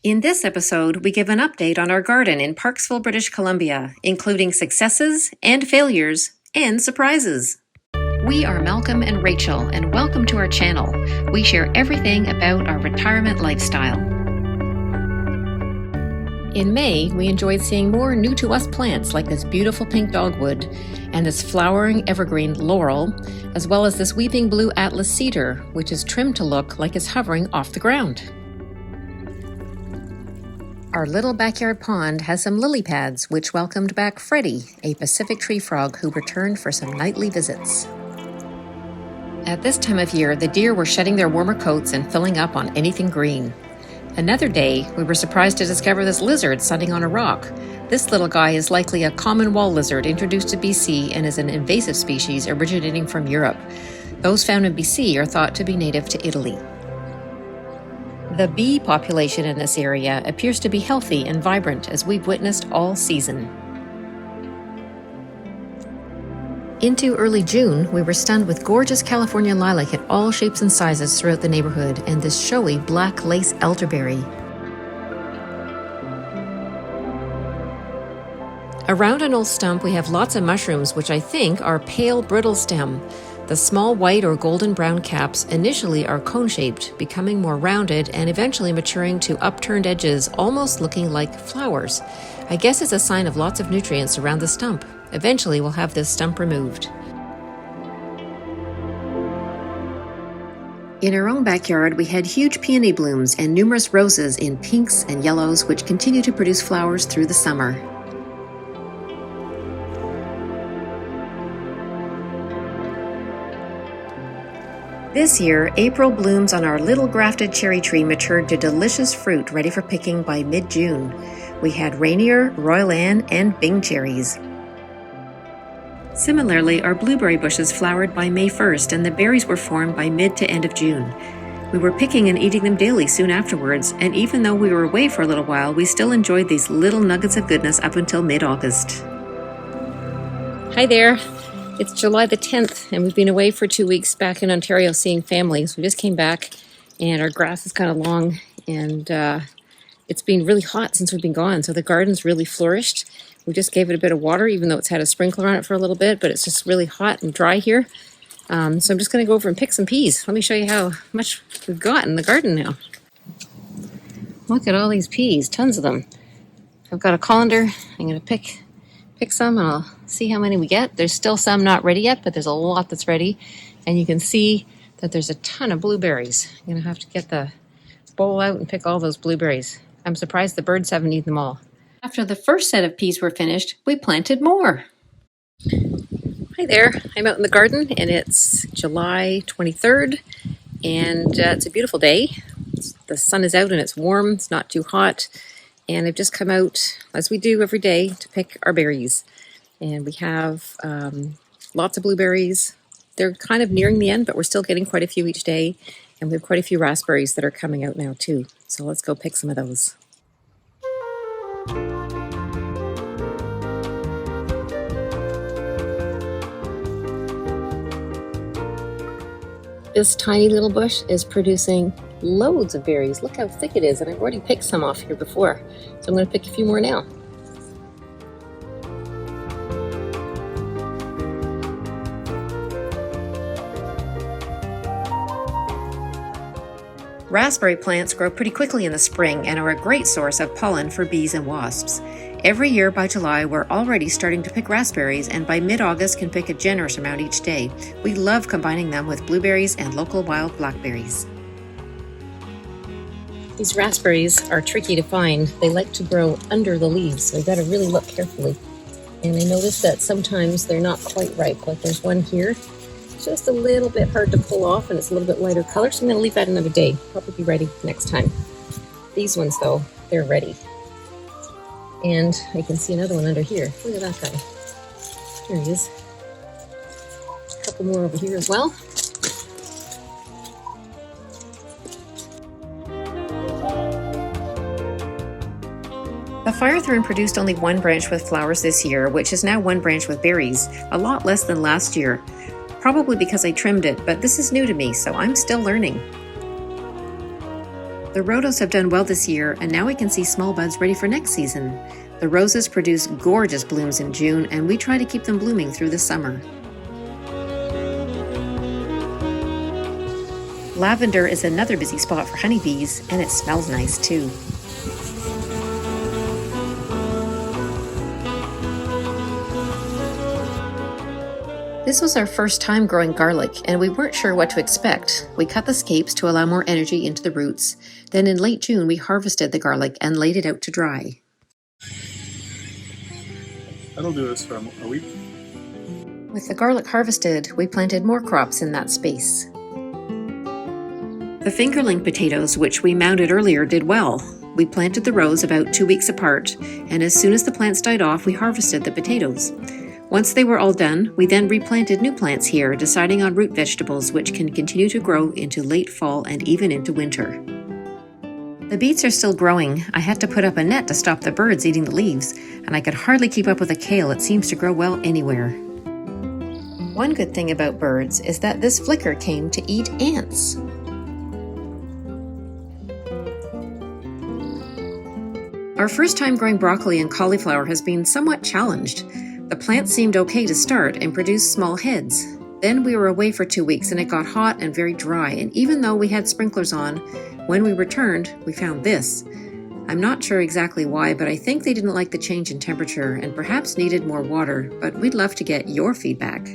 In this episode, we give an update on our garden in Parksville, British Columbia, including successes and failures and surprises. We are Malcolm and Rachel, and welcome to our channel. We share everything about our retirement lifestyle. In May, we enjoyed seeing more new-to-us plants like this beautiful pink dogwood and this flowering evergreen laurel, as well as this weeping blue Atlas cedar, which is trimmed to look like it's hovering off the ground. Our little backyard pond has some lily pads, which welcomed back Freddie, a Pacific tree frog who returned for some nightly visits. At this time of year, the deer were shedding their warmer coats and filling up on anything green. Another day, we were surprised to discover this lizard sunning on a rock. This little guy is likely a common wall lizard introduced to BC and is an invasive species originating from Europe. Those found in BC are thought to be native to Italy. The bee population in this area appears to be healthy and vibrant, as we've witnessed all season. Into early June, we were stunned with gorgeous California lilac in all shapes and sizes throughout the neighborhood, and this showy black lace elderberry. Around an old stump, we have lots of mushrooms, which I think are pale brittle stem. The small white or golden brown caps initially are cone-shaped, becoming more rounded and eventually maturing to upturned edges, almost looking like flowers. I guess it's a sign of lots of nutrients around the stump. Eventually, we'll have this stump removed. In our own backyard, we had huge peony blooms and numerous roses in pinks and yellows, which continue to produce flowers through the summer. This year, April blooms on our little grafted cherry tree matured to delicious fruit ready for picking by mid-June. We had Rainier, Royal Anne, and Bing cherries. Similarly, our blueberry bushes flowered by May 1st, and the berries were formed by mid to end of June. We were picking and eating them daily soon afterwards, and even though we were away for a little while, we still enjoyed these little nuggets of goodness up until mid-August. Hi there. It's July the 10th, and we've been away for 2 weeks back in Ontario seeing family. So we just came back, and our grass is kind of long, and it's been really hot since we've been gone, so the garden's really flourished. We just gave it a bit of water, even though it's had a sprinkler on it for a little bit, but it's just really hot and dry here. So I'm just going to go over and pick some peas. Let me show you how much we've got in the garden now. Look at all these peas, tons of them. I've got a colander. I'm going to pick some, and I'll see how many we get. There's still some not ready yet, but there's a lot that's ready. And you can see that there's a ton of blueberries. I'm going to have to get the bowl out and pick all those blueberries. I'm surprised the birds haven't eaten them all. After the first set of peas were finished, we planted more. Hi there. I'm out in the garden, and it's July 23rd, and it's a beautiful day. The sun is out and it's warm. It's not too hot. And I've just come out, as we do every day, to pick our berries. And we have lots of blueberries. They're kind of nearing the end, but we're still getting quite a few each day. And we have quite a few raspberries that are coming out now too. So let's go pick some of those. This tiny little bush is producing loads of berries. Look how thick it is, and I've already picked some off here before. So I'm going to pick a few more now. Raspberry plants grow pretty quickly in the spring and are a great source of pollen for bees and wasps. Every year by July, we're already starting to pick raspberries, and by mid-August can pick a generous amount each day. We love combining them with blueberries and local wild blackberries. These raspberries are tricky to find. They like to grow under the leaves, so you've got to really look carefully. And I noticed that sometimes they're not quite ripe. Like there's one here, just a little bit hard to pull off, and it's a little bit lighter color, so I'm going to leave that another day. Probably be ready next time. These ones, though, they're ready. And I can see another one under here. Look at that guy. There he is. A couple more over here as well. The fire thorn produced only one branch with flowers this year, which is now one branch with berries, a lot less than last year. Probably because I trimmed it, but this is new to me, so I'm still learning. The rhodos have done well this year, and now we can see small buds ready for next season. The roses produce gorgeous blooms in June, and we try to keep them blooming through the summer. Lavender is another busy spot for honeybees, and it smells nice too. This was our first time growing garlic, and we weren't sure what to expect. We cut the scapes to allow more energy into the roots. Then in late June, we harvested the garlic and laid it out to dry. That'll do us for a week. With the garlic harvested, we planted more crops in that space. The fingerling potatoes, which we mounded earlier, did well. We planted the rows about 2 weeks apart, and as soon as the plants died off, we harvested the potatoes. Once they were all done, we then replanted new plants here, deciding on root vegetables which can continue to grow into late fall and even into winter. The beets are still growing. I had to put up a net to stop the birds eating the leaves, and I could hardly keep up with the kale. It seems to grow well anywhere. One good thing about birds is that this flicker came to eat ants. Our first time growing broccoli and cauliflower has been somewhat challenged. The plants seemed okay to start and produced small heads. Then we were away for 2 weeks and it got hot and very dry, and even though we had sprinklers on, when we returned, we found this. I'm not sure exactly why, but I think they didn't like the change in temperature and perhaps needed more water, but we'd love to get your feedback.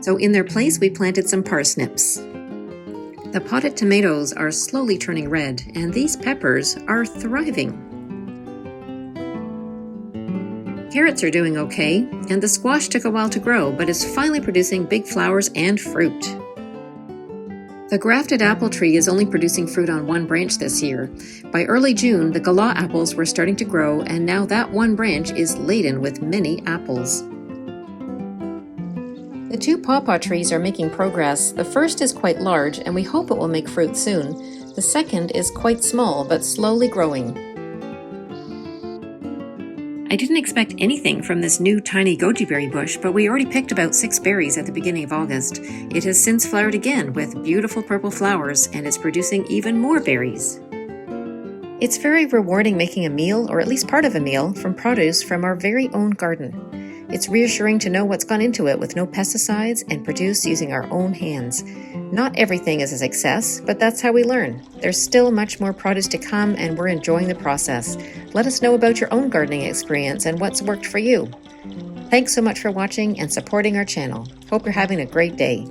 So in their place, we planted some parsnips. The potted tomatoes are slowly turning red, and these peppers are thriving. Carrots are doing okay, and the squash took a while to grow, but is finally producing big flowers and fruit. The grafted apple tree is only producing fruit on one branch this year. By early June, the galah apples were starting to grow, and now that one branch is laden with many apples. The 2 pawpaw trees are making progress. The first is quite large, and we hope it will make fruit soon. The second is quite small, but slowly growing. I didn't expect anything from this new tiny goji berry bush, but we already picked about 6 berries at the beginning of August. It has since flowered again with beautiful purple flowers and is producing even more berries. It's very rewarding making a meal, or at least part of a meal, from produce from our very own garden. It's reassuring to know what's gone into it with no pesticides and produced using our own hands. Not everything is a success, but that's how we learn. There's still much more produce to come, and we're enjoying the process. Let us know about your own gardening experience and what's worked for you. Thanks so much for watching and supporting our channel. Hope you're having a great day.